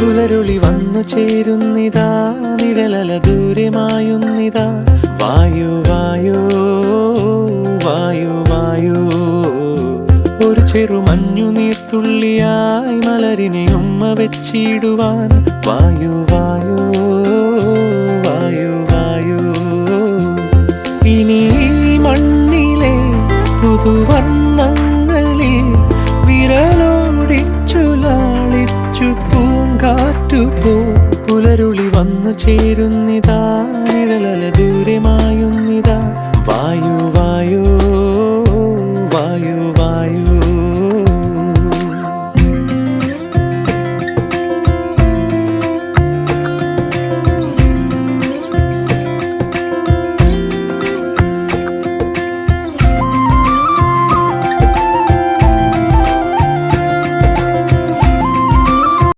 പുലരുളി വന്നു ചേരുന്നിതാ, നിഴലല ദൂരെ മായുന്നിതാ. വായു വായു വായു വായു, ഒരു ചെറു മഞ്ഞു നീർത്തുള്ളിയായി മലരിനെ ഉമ്മ വെച്ചിടുവാൻ. വായു വായു വായു വായു, ഇനി മണ്ണിലെ പുതുവർണ്ണങ്ങളിൽ വിരലോടിച്ചു ലാളിച്ചു പൂങ്കാറ്റുപോ. പുലരുളി വന്നു ചേരുന്നിതാ,